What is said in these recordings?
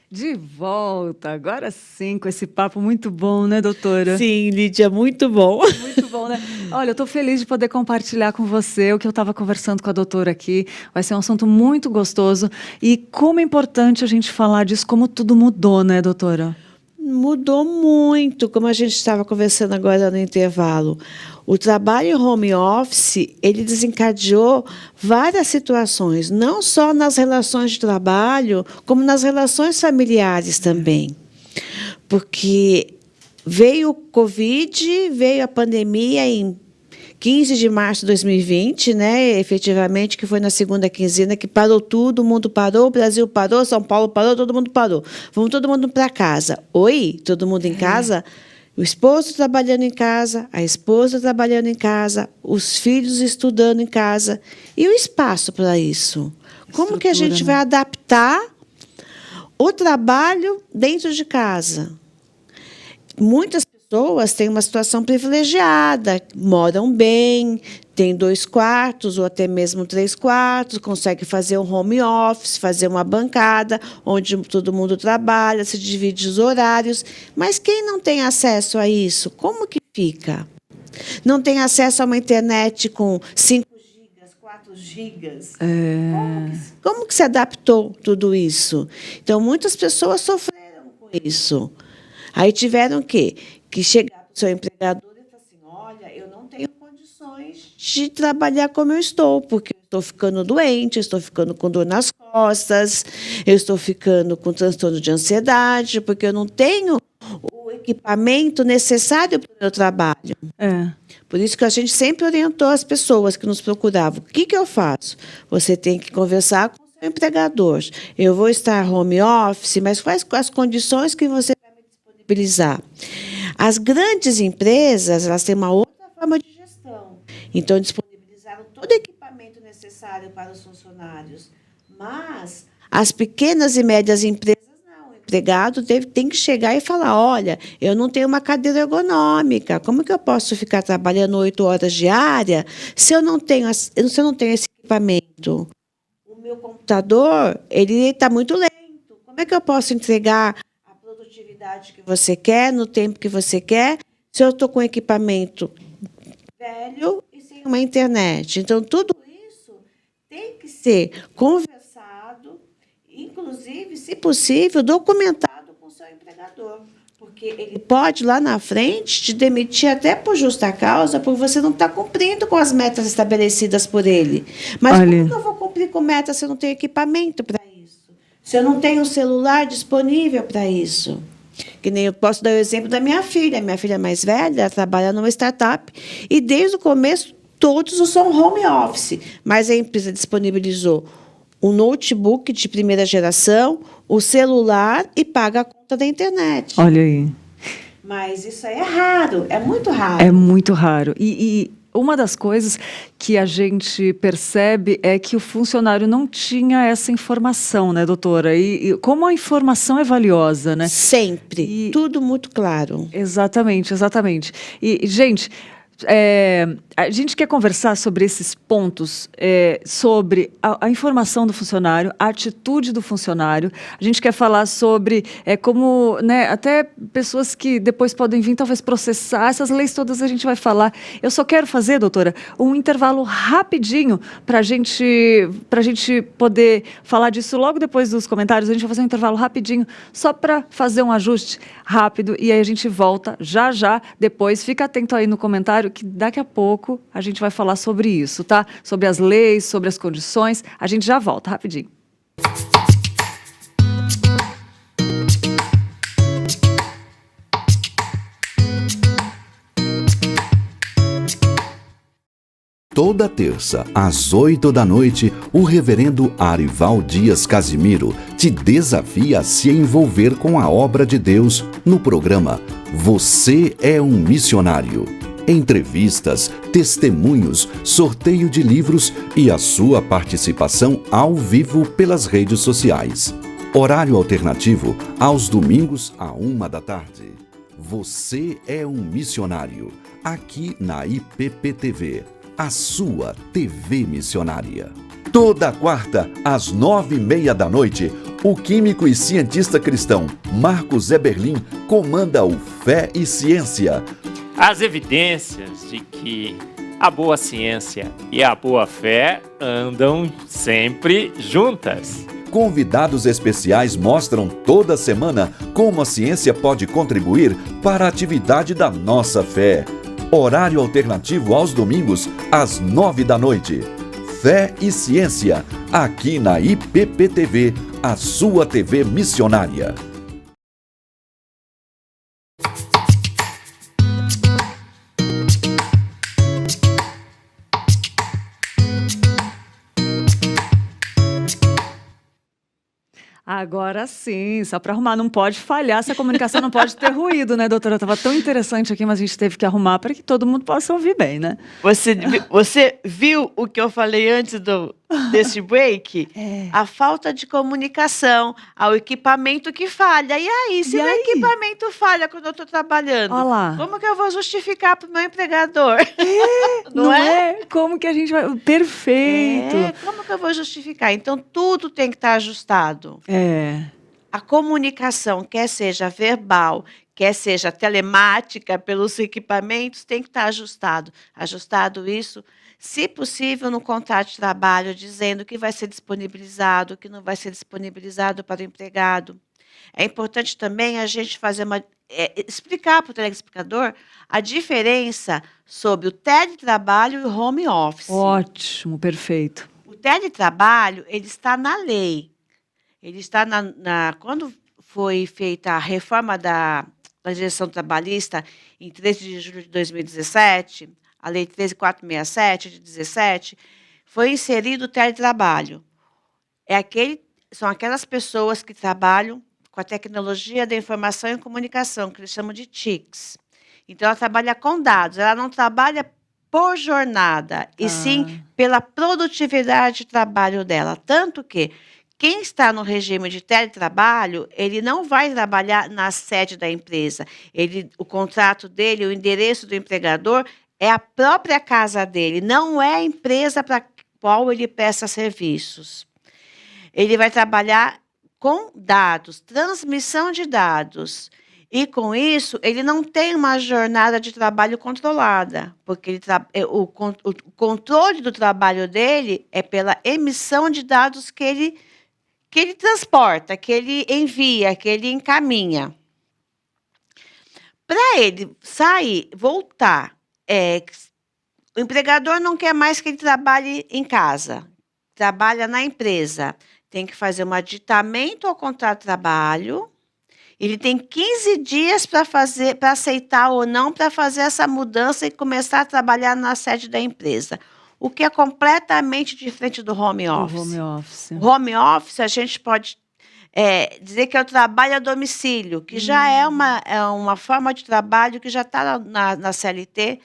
De volta, agora sim, com esse papo muito bom, né, doutora? Sim, Lídia, muito bom. Muito bom, né? Olha, eu estou feliz de poder compartilhar com você o que eu estava conversando com a doutora aqui. Vai ser um assunto muito gostoso. E como é importante a gente falar disso, como tudo mudou, né, doutora? Mudou muito, como a gente estava conversando agora no intervalo. O trabalho home office, ele desencadeou várias situações, não só nas relações de trabalho, como nas relações familiares também. Porque veio o Covid, veio a pandemia em 15 de março de 2020, né, efetivamente, que foi na segunda quinzena, que parou tudo, o mundo parou, o Brasil parou, São Paulo parou, todo mundo parou. Vamos todo mundo para casa. Oi, todo mundo em casa? O esposo trabalhando em casa, a esposa trabalhando em casa, os filhos estudando em casa. E o espaço para isso? Como que a gente vai adaptar o trabalho dentro de casa? Muitas pessoas têm uma situação privilegiada, moram bem, têm 2 quartos ou até mesmo 3 quartos, conseguem fazer um home office, fazer uma bancada onde todo mundo trabalha, se divide os horários. Mas quem não tem acesso a isso, como que fica? Não tem acesso a uma internet com 5 gigas, 4 gigas? Como que se adaptou tudo isso? Então, muitas pessoas sofreram com isso. Aí tiveram que chegar para o seu empregador e falar assim, olha, eu não tenho condições de trabalhar como eu estou, porque eu estou ficando doente, eu estou ficando com dor nas costas, eu estou ficando com transtorno de ansiedade, porque eu não tenho o equipamento necessário para o meu trabalho. Por isso que a gente sempre orientou as pessoas que nos procuravam. O que eu faço? Você tem que conversar com o seu empregador. Eu vou estar home office, mas quais as condições que você disponibilizar. As grandes empresas, elas têm uma outra forma de gestão. Então, disponibilizaram todo o equipamento necessário para os funcionários. Mas as pequenas e médias empresas, não. O empregado tem que chegar e falar, olha, eu não tenho uma cadeira ergonômica, como que eu posso ficar trabalhando 8 horas diárias se eu não tenho esse equipamento? O meu computador, ele está muito lento. Como é que eu posso entregar produtividade que você quer, no tempo que você quer, se eu estou com equipamento velho e sem uma internet? Então, tudo isso tem que ser conversado, inclusive, se possível, documentado com o seu empregador. Porque ele pode, lá na frente, te demitir até por justa causa, por você não estar cumprindo com as metas estabelecidas por ele. Mas como que eu vou cumprir com metas se eu não tenho equipamento para isso? Se eu não tenho um celular disponível para isso? Que nem eu posso dar o exemplo da minha filha. Minha filha mais velha, ela trabalha numa startup e, desde o começo, todos são home office. Mas a empresa disponibilizou um notebook de primeira geração, o celular e paga a conta da internet. Olha aí. Mas isso aí é raro, é muito raro. É muito raro. E uma das coisas que a gente percebe é que o funcionário não tinha essa informação, né, doutora? E como a informação é valiosa, né? Sempre. Tudo muito claro. Exatamente, exatamente. E, gente, a gente quer conversar sobre esses pontos, sobre a informação do funcionário, a atitude do funcionário. A gente quer falar sobre como, né, até pessoas que depois podem vir talvez processar, essas leis todas a gente vai falar. Eu só quero fazer, doutora, um intervalo rapidinho para a gente poder falar disso logo depois dos comentários. A gente vai fazer um intervalo rapidinho só para fazer um ajuste rápido e aí a gente volta já. Depois, fica atento aí no comentário que daqui a pouco a gente vai falar sobre isso, tá? Sobre as leis, sobre as condições. A gente já volta, rapidinho. Toda terça, às 8 da noite, o reverendo Arival Dias Casimiro te desafia a se envolver com a obra de Deus no programa Você é um Missionário. Entrevistas, testemunhos, sorteio de livros e a sua participação ao vivo pelas redes sociais. Horário alternativo aos domingos à 1 da tarde. Você é um missionário, aqui na IPPTV, a sua TV missionária. Toda quarta, às 9:30 da noite, O químico e cientista cristão Marcos Eberlin comanda o Fé e Ciência. As evidências de que a boa ciência e a boa fé andam sempre juntas. Convidados especiais mostram toda semana como a ciência pode contribuir para a atividade da nossa fé. Horário alternativo aos domingos, às 9 da noite. Fé e Ciência, aqui na IPP-TV, a sua TV missionária. Agora sim, só para arrumar, não pode falhar, essa comunicação não pode ter ruído, né, doutora? Estava tão interessante aqui, mas a gente teve que arrumar para que todo mundo possa ouvir bem, né? Você viu o que eu falei antes desse break? A falta de comunicação, ao equipamento que falha. E aí, se E o aí? equipamento falha quando eu estou trabalhando, Olha lá. como que eu vou justificar para o meu empregador? Não é? Como que a gente vai... Perfeito. Como que eu vou justificar? Então, tudo tem que estar ajustado. A comunicação, quer seja verbal, quer seja telemática, pelos equipamentos, tem que estar ajustado. Ajustado isso, se possível, no contrato de trabalho, dizendo que vai ser disponibilizado, que não vai ser disponibilizado para o empregado. É importante também a gente fazer explicar para o telespectador a diferença sobre o teletrabalho e o home office. Ótimo, perfeito. O teletrabalho, ele está na lei. Ele está quando foi feita a reforma da legislação trabalhista, em 13 de julho de 2017, a Lei 13.467, de 17, foi inserido o teletrabalho. São aquelas pessoas que trabalham com a tecnologia da informação e comunicação, que eles chamam de TICs. Então, ela trabalha com dados, ela não trabalha por jornada, e sim pela produtividade de trabalho dela. Tanto que quem está no regime de teletrabalho, ele não vai trabalhar na sede da empresa. O contrato dele, o endereço do empregador, é a própria casa dele, não é a empresa para a qual ele presta serviços. Ele vai trabalhar com dados, transmissão de dados. E, com isso, ele não tem uma jornada de trabalho controlada, porque o controle do trabalho dele é pela emissão de dados que ele transporta, que ele envia, que ele encaminha. Para ele sair, voltar, o empregador não quer mais que ele trabalhe em casa, trabalha na empresa. Tem que fazer um aditamento ao contrato de trabalho. Ele tem 15 dias para aceitar ou não, para fazer essa mudança e começar a trabalhar na sede da empresa. O que é completamente diferente do home office. O home office. O home office, a gente pode dizer que é o trabalho a domicílio, que já é uma forma de trabalho que já está na CLT,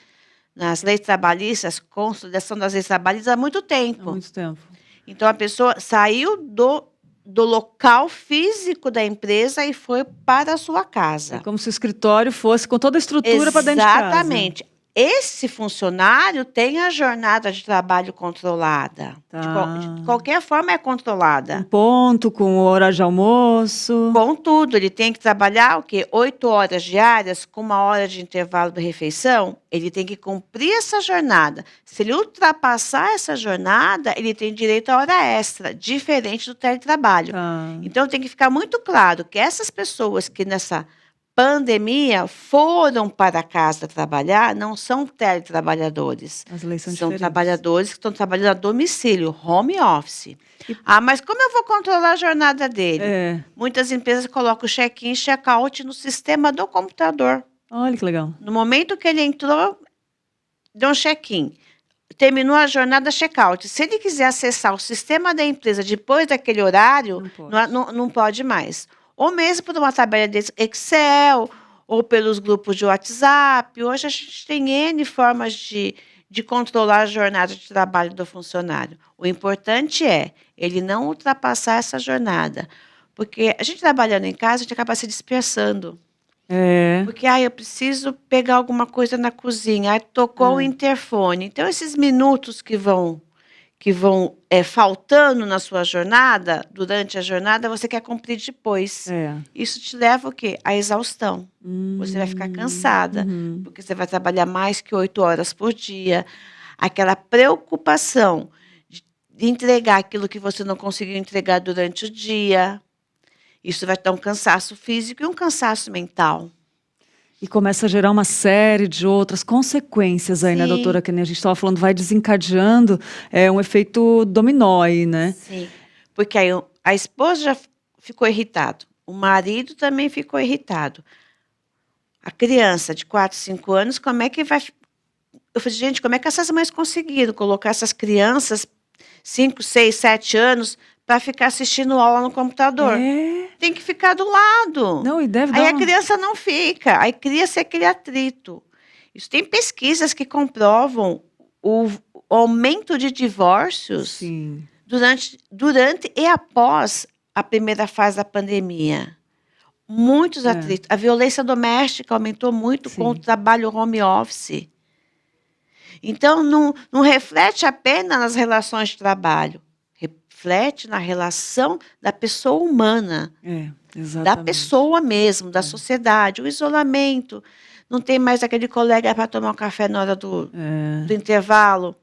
nas leis trabalhistas, consolidação das leis trabalhistas há muito tempo. Há muito tempo. Então, a pessoa saiu do local físico da empresa e foi para a sua casa. É como se o escritório fosse com toda a estrutura para dentro de casa. Exatamente. Esse funcionário tem a jornada de trabalho controlada. De qualquer forma é controlada. Um ponto, com hora de almoço. Com tudo. Ele tem que trabalhar o quê? 8 horas diárias, com 1 hora de intervalo de refeição. Ele tem que cumprir essa jornada. Se ele ultrapassar essa jornada, ele tem direito à hora extra, diferente do teletrabalho. Então, tem que ficar muito claro que essas pessoas que nessa pandemia foram para casa trabalhar, não são teletrabalhadores. As leis são São diferentes. trabalhadores que estão trabalhando a domicílio, home office. Mas como eu vou controlar a jornada dele? Muitas empresas colocam o check-in e check-out no sistema do computador. Olha que legal. No momento que ele entrou, deu um check-in. Terminou a jornada check-out. Se ele quiser acessar o sistema da empresa depois daquele horário, não pode mais. Ou mesmo por uma tabela de Excel, ou pelos grupos de WhatsApp. Hoje a gente tem N formas de controlar a jornada de trabalho do funcionário. O importante é ele não ultrapassar essa jornada. Porque a gente trabalhando em casa, a gente acaba se dispersando. Porque eu preciso pegar alguma coisa na cozinha, tocou o interfone. Então, esses minutos que que vão faltando na sua jornada, durante a jornada, você quer cumprir depois. Isso te leva o quê? À exaustão. Você vai ficar cansada, porque você vai trabalhar mais que 8 horas por dia. Aquela preocupação de entregar aquilo que você não conseguiu entregar durante o dia. Isso vai dar um cansaço físico e um cansaço mental. E começa a gerar uma série de outras consequências aí, né, doutora? Que nem a gente estava falando, vai desencadeando um efeito dominó aí, né? Sim, porque aí a esposa já ficou irritada, o marido também ficou irritado. A criança de 4, 5 anos, como é que vai... Eu falei, gente, como é que essas mães conseguiram colocar essas crianças, 5, 6, 7 anos, para ficar assistindo aula no computador? Tem que ficar do lado. Não, e deve aí dar a criança não fica, aí cria-se aquele atrito. Isso tem pesquisas que comprovam o aumento de divórcios durante e após a primeira fase da pandemia. Muitos atritos. A violência doméstica aumentou muito com o trabalho home office. Então, não reflete apenas nas relações de trabalho. Reflete na relação da pessoa humana. Da pessoa mesmo, da sociedade. O isolamento. Não tem mais aquele colega para tomar um café na hora do intervalo,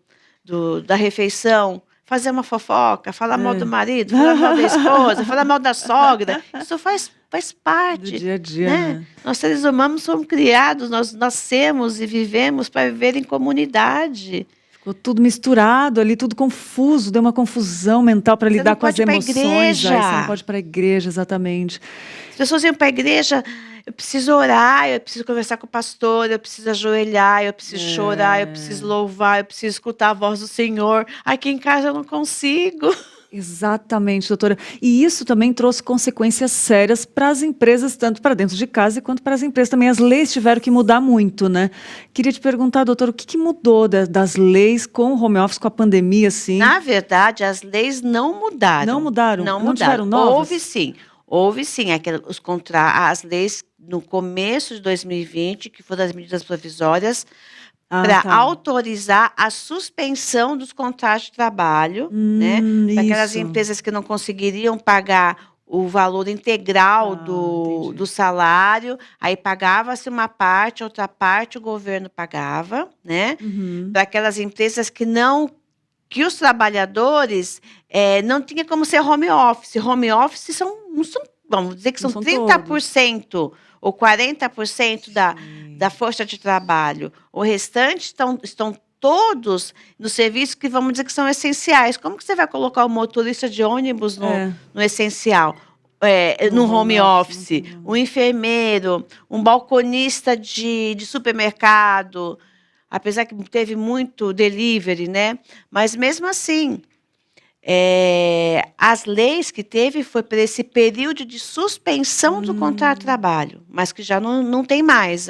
da refeição. Fazer uma fofoca, falar mal do marido, falar mal da esposa, falar mal da sogra. Isso faz parte. Do dia a dia, né? Nós, seres humanos, somos criados, nós nascemos e vivemos para viver em comunidade. Ficou tudo misturado ali, tudo confuso, deu uma confusão mental para lidar com as emoções. Você não pode ir para a igreja, exatamente. As pessoas iam para a igreja, eu preciso orar, eu preciso conversar com o pastor, eu preciso ajoelhar, eu preciso chorar, eu preciso louvar, eu preciso escutar a voz do Senhor. Aqui em casa eu não consigo. Exatamente, doutora. E isso também trouxe consequências sérias para as empresas, tanto para dentro de casa quanto para as empresas também. As leis tiveram que mudar muito, né? Queria te perguntar, doutora, o que mudou das leis com o home office, com a pandemia, assim? Na verdade, as leis não mudaram. Não mudaram? Não mudaram. Tiveram novas? Houve sim. As leis no começo de 2020, que foram as medidas provisórias, para autorizar a suspensão dos contratos de trabalho, né? Para aquelas empresas que não conseguiriam pagar o valor integral do salário, aí pagava-se uma parte, outra parte o governo pagava, né? Para aquelas empresas que os trabalhadores não tinha como ser home office. Home office vamos dizer que são 30% ou 40% da força de trabalho. O restante estão todos nos serviços que vamos dizer que são essenciais. Como que você vai colocar o motorista de ônibus no essencial? No home office, um enfermeiro, um balconista de supermercado, apesar que teve muito delivery, né? Mas mesmo assim, as leis que teve foi para esse período de suspensão do contrato de trabalho, mas que já não tem mais.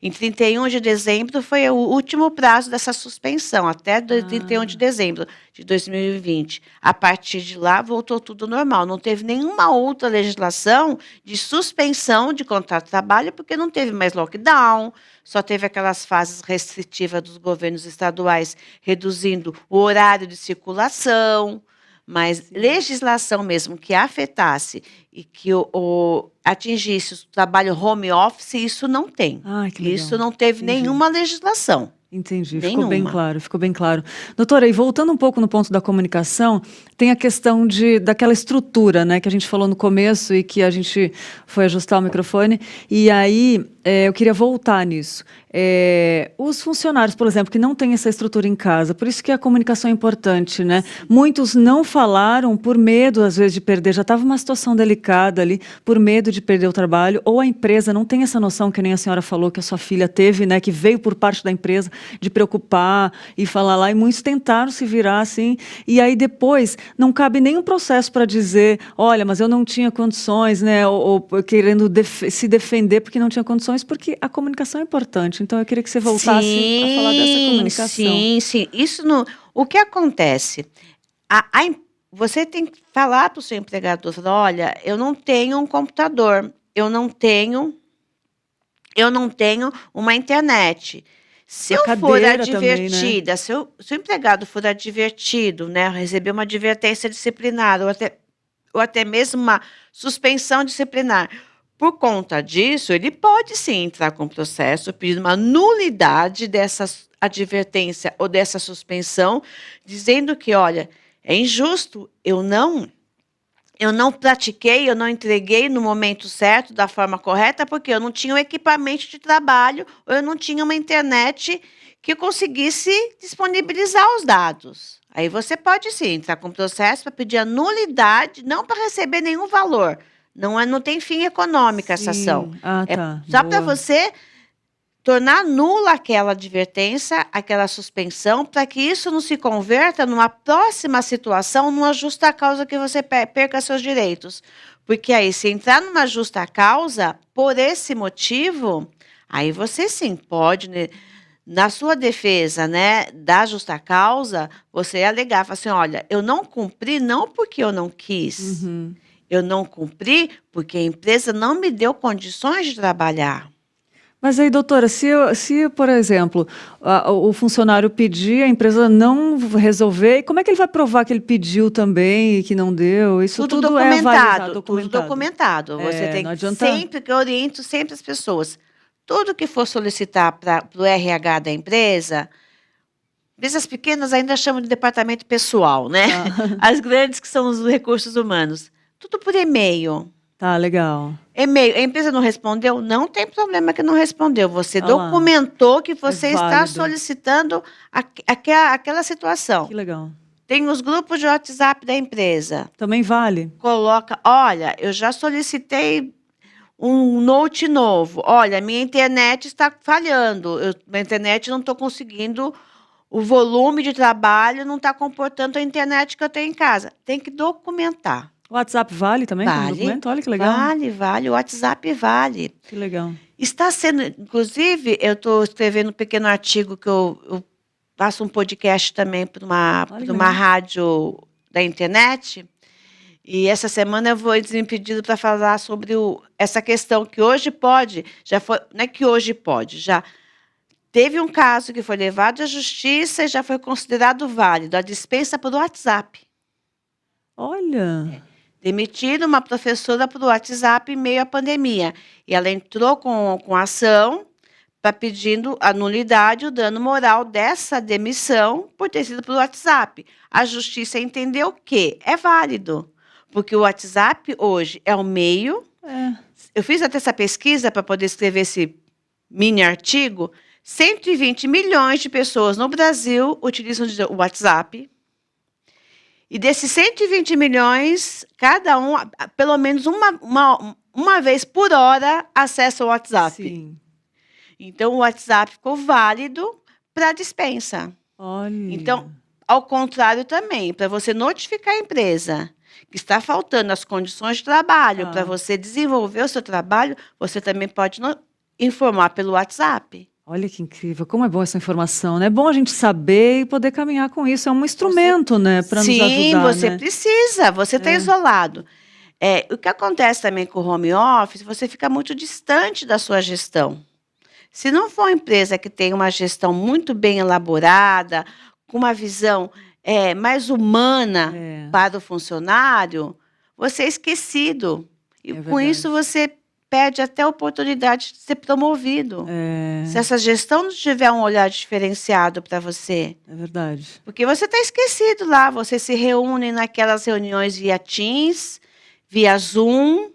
Em 31 de dezembro foi o último prazo dessa suspensão, até 31 de dezembro de 2020. A partir de lá, voltou tudo normal. Não teve nenhuma outra legislação de suspensão de contrato de trabalho, porque não teve mais lockdown, só teve aquelas fases restritivas dos governos estaduais, reduzindo o horário de circulação. Mas legislação mesmo que afetasse e que atingisse o trabalho home office, isso não tem. Isso não teve nenhuma legislação. Entendi, ficou bem claro. Doutora, e voltando um pouco no ponto da comunicação, tem a questão daquela estrutura, né, que a gente falou no começo e que a gente foi ajustar o microfone, e aí eu queria voltar nisso. Os funcionários, por exemplo, que não têm essa estrutura em casa, por isso que a comunicação é importante, né? Muitos não falaram por medo, às vezes, de perder, já estava uma situação delicada ali, por medo de perder o trabalho, ou a empresa não tem essa noção, que nem a senhora falou, que a sua filha teve, né, que veio por parte da empresa, de preocupar e falar lá, e muitos tentaram se virar assim, e aí depois não cabe nenhum processo para dizer, olha, mas eu não tinha condições, né, ou querendo se defender porque não tinha condições, porque a comunicação é importante. Então eu queria que você voltasse a falar dessa comunicação. Sim. O que acontece? Você tem que falar para o seu empregador, falar, olha, eu não tenho um computador, eu não tenho uma internet. Se A eu for cadeira também, né? advertida, se o empregado for advertido, né, receber uma advertência disciplinar ou até mesmo uma suspensão disciplinar, por conta disso, ele pode sim entrar com processo pedindo uma nulidade dessa advertência ou dessa suspensão, dizendo que, olha, é injusto, eu não pratiquei, eu não entreguei no momento certo, da forma correta, porque eu não tinha o equipamento de trabalho, ou eu não tinha uma internet que conseguisse disponibilizar os dados. Aí você pode sim entrar com processo para pedir a nulidade, não para receber nenhum valor. Não tem fim econômico essa ação. Sim. Ah, É tá. só para Boa. você tornar nula aquela advertência, aquela suspensão, para que isso não se converta numa próxima situação, numa justa causa que você perca seus direitos. Porque aí, se entrar numa justa causa, por esse motivo, aí você sim pode, né, na sua defesa, né, da justa causa, você alegar, falar assim, olha, eu não cumpri não porque eu não quis, Uhum. eu não cumpri porque a empresa não me deu condições de trabalhar. Mas aí, doutora, se, por exemplo, o funcionário pedir, a empresa não resolver, como é que ele vai provar que ele pediu também e que não deu? Isso tudo é validado, Tudo documentado. Você É, tem não que adianta. sempre, que eu oriento sempre as pessoas, tudo que for solicitar para o RH da empresa, empresas pequenas ainda chamam de departamento pessoal, né? As grandes que são os recursos humanos. Tudo por e-mail. Tá, legal. E-mail, a empresa não respondeu? Não tem problema que não respondeu. Você Ah lá. documentou que você está válido. solicitando aquela situação. Que legal. Tem os grupos de WhatsApp da empresa. Também vale? Coloca, olha, eu já solicitei um note novo. Olha, minha internet está falhando. Minha internet não estou conseguindo, o volume de trabalho não está comportando a internet que eu tenho em casa. Tem que documentar. O WhatsApp vale também como Vale, documento? Olha que legal. vale. O WhatsApp vale. Que legal. Está sendo, inclusive, eu estou escrevendo um pequeno artigo que eu faço um podcast também para Olha que uma legal. rádio da internet. E essa semana eu vou desimpedido para falar sobre essa questão que hoje pode, já foi, não é que hoje pode, já teve um caso que foi levado à justiça e já foi considerado válido, a dispensa por WhatsApp. Olha. Demitido uma professora por WhatsApp em meio à pandemia. E ela entrou com ação para pedindo a nulidade, o dano moral dessa demissão por ter sido por WhatsApp. A justiça entendeu que é válido, porque o WhatsApp hoje é o meio. É. Eu fiz até essa pesquisa para poder escrever esse mini artigo. 120 milhões de pessoas no Brasil utilizam o WhatsApp. E desses 120 milhões, cada um, pelo menos uma vez por hora, acessa o WhatsApp. Sim. Então, o WhatsApp ficou válido para dispensa. Olha. Então, ao contrário também, para você notificar a empresa que está faltando as condições de trabalho para você desenvolver o seu trabalho, você também pode informar pelo WhatsApp. Olha que incrível, como é bom essa informação, né? É bom a gente saber e poder caminhar com isso. É um instrumento, né, para nos ajudar. Sim, você né? precisa, você está isolado. O que acontece também com o home office, você fica muito distante da sua gestão. Se não for uma empresa que tem uma gestão muito bem elaborada, com uma visão mais humana para o funcionário, você é esquecido. E com verdade. isso você perde até a oportunidade de ser promovido. Se essa gestão não tiver um olhar diferenciado para você. É verdade. Porque você está esquecido lá, você se reúne naquelas reuniões via Teams, via Zoom,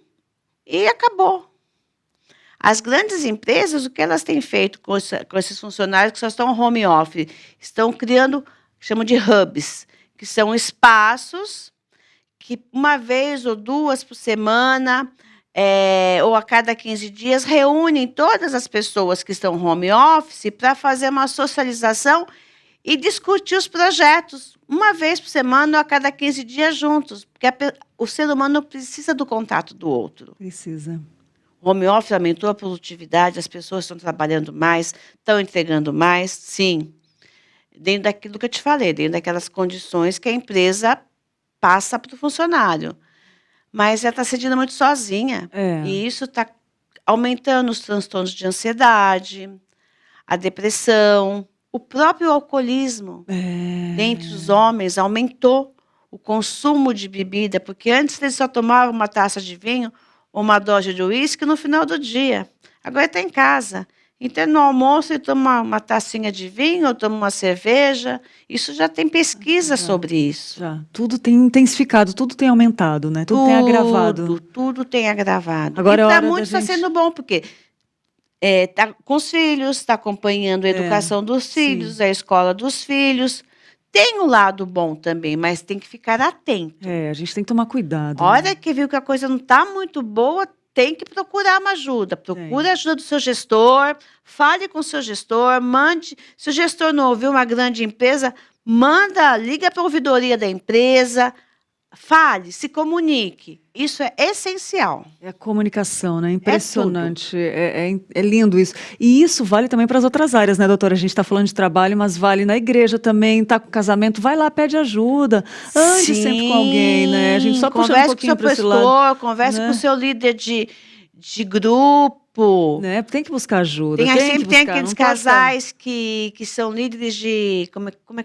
e acabou. As grandes empresas, o que elas têm feito com esses funcionários que só estão home office? Estão criando, chamam de hubs, que são espaços que uma vez ou duas por semana, ou a cada 15 dias, reúnem todas as pessoas que estão home office para fazer uma socialização e discutir os projetos, uma vez por semana ou a cada 15 dias juntos, porque o ser humano precisa do contato do outro. Precisa. O home office aumentou a produtividade, as pessoas estão trabalhando mais, estão entregando mais, sim. Dentro daquilo que eu te falei, dentro daquelas condições que a empresa passa para o funcionário. Mas ela está se sentindo muito sozinha. E isso está aumentando os transtornos de ansiedade, a depressão, o próprio alcoolismo. É. Dentre os homens, aumentou o consumo de bebida, porque antes eles só tomavam uma taça de vinho ou uma dose de uísque no final do dia. Agora está em casa. Então, no almoço, ele toma uma tacinha de vinho ou toma uma cerveja. Isso já tem pesquisa sobre isso. Já. Tudo tem intensificado, tudo tem aumentado, né? Tudo tem agravado. Tudo tem agravado. Agora é e para hora da muitos está gente- sendo bom, porque tá com os filhos, está acompanhando a educação dos filhos, a escola dos filhos. Tem um lado bom também, mas tem que ficar atento. A gente tem que tomar cuidado. A hora que viu que a coisa não está muito boa, tem que procurar uma ajuda. Procure a ajuda do seu gestor, fale com o seu gestor, mande. Se o gestor não ouviu uma grande empresa, liga para a ouvidoria da empresa, fale, se comunique. Isso é essencial. É a comunicação, né? Impressionante. É lindo isso. E isso vale também para as outras áreas, né, doutora? A gente está falando de trabalho, mas vale na igreja também, tá com casamento, vai lá, pede ajuda. Ande sempre com alguém, né? A gente só puxando um pouquinho para esse lado. Converse com o seu pastor, converse com o seu líder de grupo. Né? Tem que buscar ajuda. Sempre tem buscar, aqueles não pode casais que são líderes de... Como é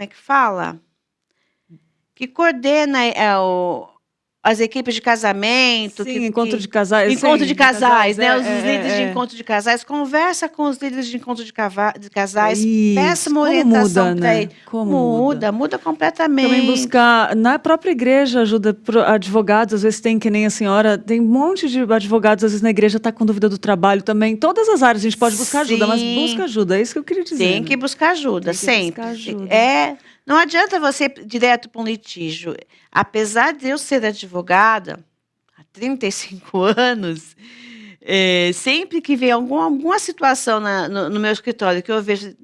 que fala? Que coordena as equipes de casamento. Sim, encontro de casais. Encontro sim, de casais, né? Os é, líderes de é. encontro de casais. Conversa com os líderes de encontro de casais. Isso. Peça uma Como orientação muda, para né? ele. Como Muda completamente. Também buscar, na própria igreja, ajuda advogados, às vezes tem, que nem a senhora, tem um monte de advogados, às vezes na igreja está com dúvida do trabalho também. Todas as áreas a gente pode buscar ajuda, mas busca ajuda, é isso que eu queria dizer. Tem que buscar ajuda, Tem que sempre. buscar ajuda. Não adianta você ir direto para um litígio. Apesar de eu ser advogada há 35 anos, sempre que vem alguma situação no meu escritório que eu vejo,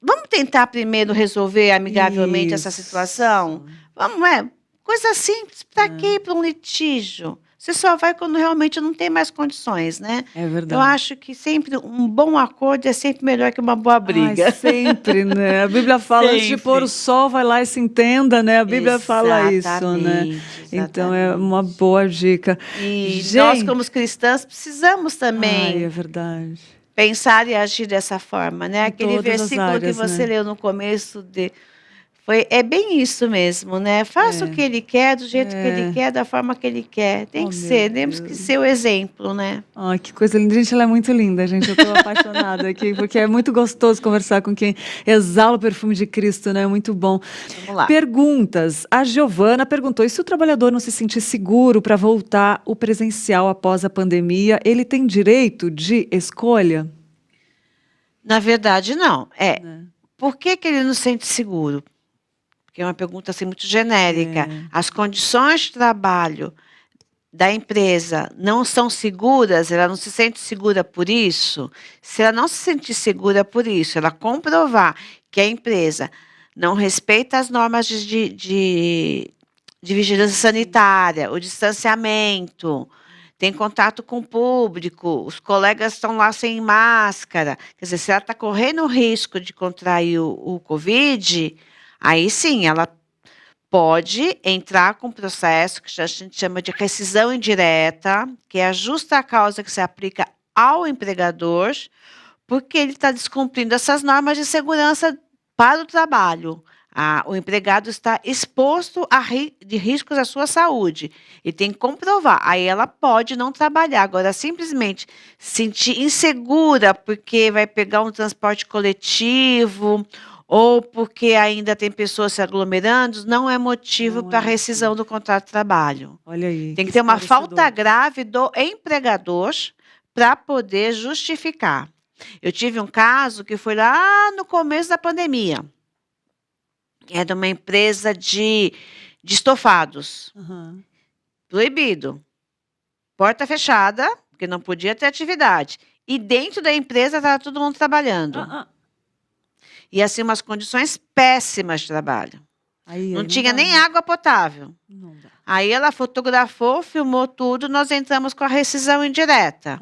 vamos tentar primeiro resolver amigavelmente essa situação? Vamos, coisa simples, para quê ir para um litígio? Você só vai quando realmente não tem mais condições, né? É verdade. Eu acho que sempre um bom acordo é sempre melhor que uma boa briga. Ai, sempre, né? A Bíblia fala, antes de Sempre. pôr o sol, vai lá e se entenda, né? A Bíblia fala isso, né? Então é uma boa dica. E Gente, nós, como cristãs, precisamos também é verdade. pensar e agir dessa forma, né? Em Aquele todas as versículo áreas, que você né? leu no começo é bem isso mesmo, né? Faça o que ele quer, do jeito que ele quer, da forma que ele quer. Tem que meu ser, temos Deus. que ser o exemplo, né? Ai, que coisa linda. Gente, ela é muito linda, gente. Eu estou apaixonada aqui, porque é muito gostoso conversar com quem exala o perfume de Cristo, né? Muito bom. Vamos lá. Perguntas. A Giovana perguntou: e se o trabalhador não se sentir seguro para voltar o presencial após a pandemia, ele tem direito de escolha? Na verdade, não. Por que ele não se sente seguro? Porque é uma pergunta assim, muito genérica. As condições de trabalho da empresa não são seguras, ela não se sente segura por isso. Se ela não se sentir segura por isso, ela comprovar que a empresa não respeita as normas de vigilância sanitária, o distanciamento, tem contato com o público, os colegas estão lá sem máscara. Quer dizer, se ela está correndo o risco de contrair o Covid, aí sim, ela pode entrar com um processo que a gente chama de rescisão indireta, que é a justa causa que se aplica ao empregador, porque ele está descumprindo essas normas de segurança para o trabalho. O empregado está exposto de riscos à sua saúde. E tem que comprovar. Aí ela pode não trabalhar. Agora, simplesmente sentir insegura porque vai pegar um transporte coletivo ou porque ainda tem pessoas se aglomerando, não é motivo para rescisão do contrato de trabalho. Olha aí. Tem que ter uma falta grave do empregador para poder justificar. Eu tive um caso que foi lá no começo da pandemia. É de uma empresa de estofados. Proibido. Porta fechada, porque não podia ter atividade. E dentro da empresa estava todo mundo trabalhando. E assim, umas condições péssimas de trabalho. Não tinha nem água potável. Não dá. Aí ela fotografou, filmou tudo, nós entramos com a rescisão indireta.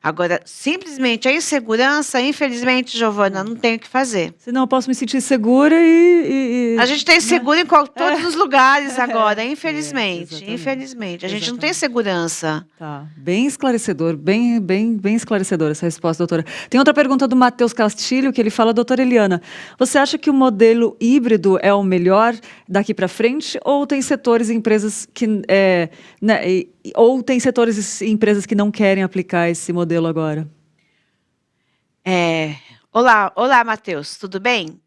Agora, simplesmente a insegurança, infelizmente, Giovana, não tem o que fazer. Senão eu posso me sentir segura A gente tem seguro em todos os lugares agora, infelizmente. exatamente. Infelizmente. A gente não tem Exatamente. segurança. Tá, bem esclarecedor, bem esclarecedora essa resposta, doutora. Tem outra pergunta do Matheus Castilho, que ele fala, doutora Eliana, você acha que o modelo híbrido é o melhor daqui para frente, ou tem setores e empresas que ou tem setores e empresas que não querem aplicar esse modelo agora? Olá, Matheus, tudo bem?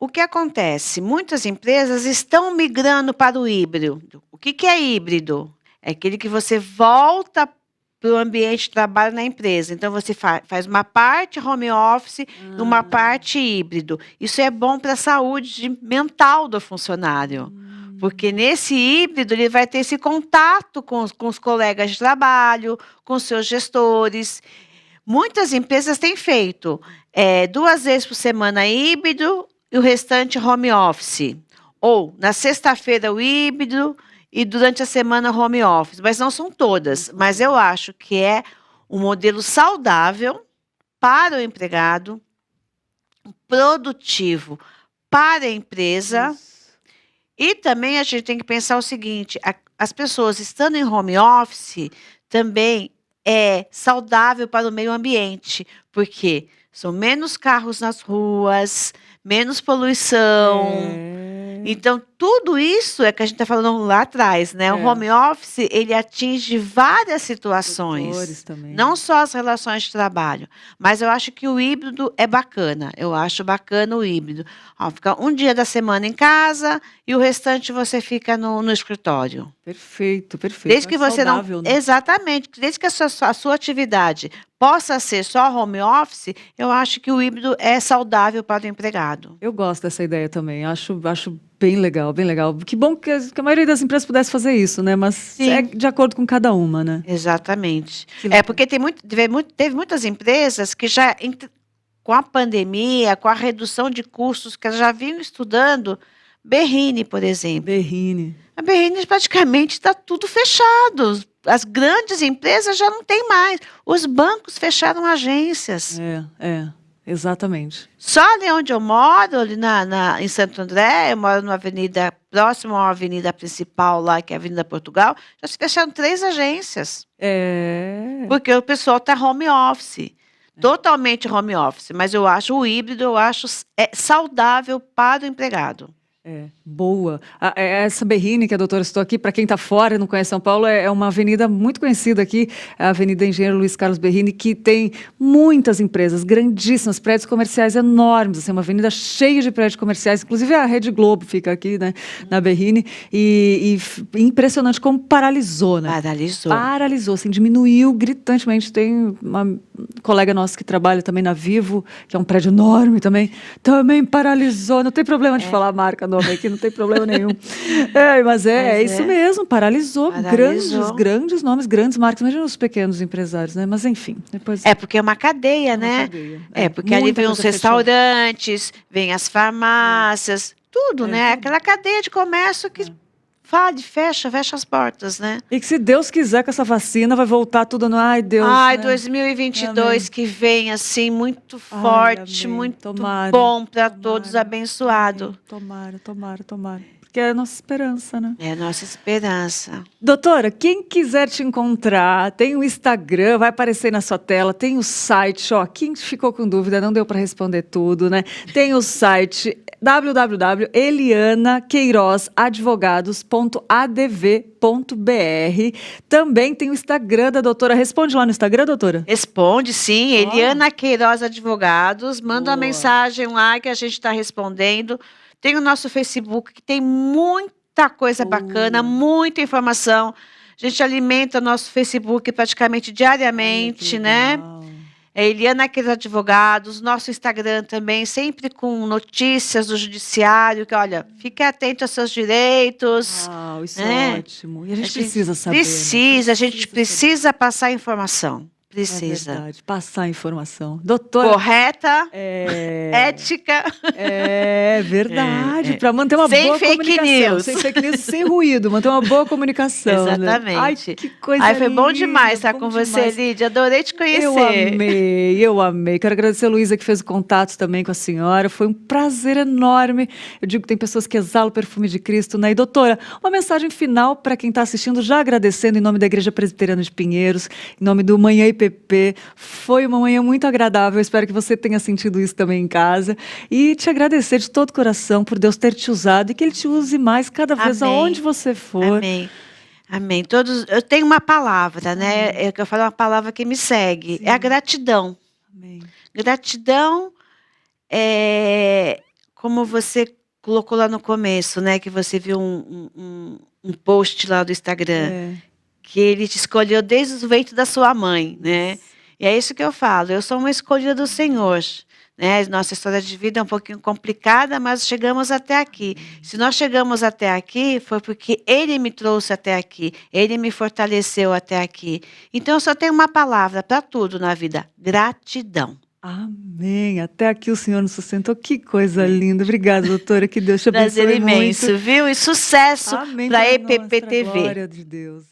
O que acontece? Muitas empresas estão migrando para o híbrido. O que é híbrido? É aquele que você volta para o ambiente de trabalho na empresa. Então, você faz uma parte home office, uma parte híbrido. Isso é bom para a saúde mental do funcionário. Porque nesse híbrido, ele vai ter esse contato com os colegas de trabalho, com seus gestores. Muitas empresas têm feito 2 vezes por semana híbrido e o restante home office. Ou, na sexta-feira, o híbrido e durante a semana home office. Mas não são todas. Mas eu acho que é um modelo saudável para o empregado, produtivo para a empresa. E também a gente tem que pensar o seguinte, as pessoas estando em home office também é saudável para o meio ambiente, porque são menos carros nas ruas, menos poluição. Então, tudo isso é que a gente está falando lá atrás, né? O home office, ele atinge várias situações, não só as relações de trabalho, mas eu acho que o híbrido é bacana, eu acho bacana o híbrido. Fica um dia da semana em casa e o restante você fica no escritório. Perfeito. Desde que você saudável, não... né? Exatamente, desde que a sua atividade possa ser só home office, eu acho que o híbrido é saudável para o empregado. Eu gosto dessa ideia também, acho bem legal, bem legal. Que bom que a maioria das empresas pudesse fazer isso, né? Mas Sim. é de acordo com cada uma, né? Exatamente. Que legal. Porque teve muitas empresas que já, com a pandemia, com a redução de custos, que já vinham estudando, Berrini, por exemplo. Berrini. A Berrini praticamente está tudo fechado. As grandes empresas já não têm mais. Os bancos fecharam agências. Exatamente. Só ali onde eu moro, ali em Santo André, eu moro numa avenida próxima à avenida principal lá, que é a Avenida Portugal, já se fecharam 3 agências. Porque o pessoal está home office. Totalmente home office. Mas eu acho o híbrido, saudável para o empregado. Boa. Essa Berrini que a doutora citou aqui, para quem está fora e não conhece São Paulo, é uma avenida muito conhecida aqui, a Avenida Engenheiro Luiz Carlos Berrini, que tem muitas empresas grandíssimas, prédios comerciais enormes, assim, uma avenida cheia de prédios comerciais, inclusive a Rede Globo fica aqui, né, na Berrini, e impressionante como paralisou, né? Paralisou, assim, diminuiu gritantemente. Tem uma colega nossa que trabalha também na Vivo, que é um prédio enorme também paralisou. Não tem problema de falar a marca nome aqui, não tem problema nenhum. Mas isso mesmo, paralisou. Grandes nomes, grandes marcas. Imagina os pequenos empresários, né? Mas enfim, depois... porque é uma cadeia, né? Porque ali vem os restaurantes, vem as farmácias, tudo, né? Aquela cadeia de comércio que fecha as portas, né? E que se Deus quiser, com essa vacina vai voltar tudo no... Ai, Deus. Ai, né? 2022 que vem, assim, muito forte, muito bom para todos, abençoado. Tomara. Porque é a nossa esperança, né? É a nossa esperança. Doutora, quem quiser te encontrar, tem o Instagram, vai aparecer na sua tela, tem o site, quem ficou com dúvida, não deu para responder tudo, né? Tem o site www.elianaqueirosadvogados.adv.br. Também tem o Instagram da doutora. Responde lá no Instagram, doutora? Responde, sim. Eliana Queiroz Advogados. Manda uma mensagem lá que a gente está respondendo. Tem o nosso Facebook, que tem muita coisa bacana, muita informação. A gente alimenta o nosso Facebook praticamente diariamente, né? Eliana Queiroz Advogados, nosso Instagram também, sempre com notícias do judiciário, que, olha, fique atento aos seus direitos. Isso é ótimo. E a gente precisa saber. A gente precisa passar informação. É Precisa. verdade. Passar a informação. Doutora, Correta, é, ética. é verdade. Para manter uma Sem boa fake comunicação. news. Sem fake news, sem ruído. Manter uma boa comunicação. Né? Exatamente. Ai, que coisa Ai, foi bom linda, demais estar bom com você, demais. Lídia. Adorei te conhecer. Eu amei. Quero agradecer a Luísa que fez o contato também com a senhora. Foi um prazer enorme. Eu digo que tem pessoas que exalam o perfume de Cristo, né? E doutora, uma mensagem final para quem está assistindo, já agradecendo em nome da Igreja Presbiteriana de Pinheiros, em nome do Manhã IPP. Foi uma manhã muito agradável. Eu espero que você tenha sentido isso também em casa. E te agradecer de todo o coração por Deus ter te usado e que Ele te use mais cada vez Amém. aonde você for. Amém. Amém. Eu tenho uma palavra, né? É que eu falo uma palavra que me segue. Sim. É a gratidão. Amém. Gratidão é como você colocou lá no começo, né? Que você viu um post lá do Instagram. É. Que ele te escolheu desde o ventre da sua mãe, né? E é isso que eu falo. Eu sou uma escolhida do Senhor. Né? Nossa história de vida é um pouquinho complicada, mas chegamos até aqui. Se nós chegamos até aqui, foi porque Ele me trouxe até aqui. Ele me fortaleceu até aqui. Então, eu só tenho uma palavra para tudo na vida: gratidão. Amém. Até aqui o Senhor nos sustentou. Que coisa linda. Obrigada, doutora. Que Deus te abençoe Prazer imenso, muito. viu? E sucesso Amém. para a Pra nós, EPP pra TV. glória de Deus.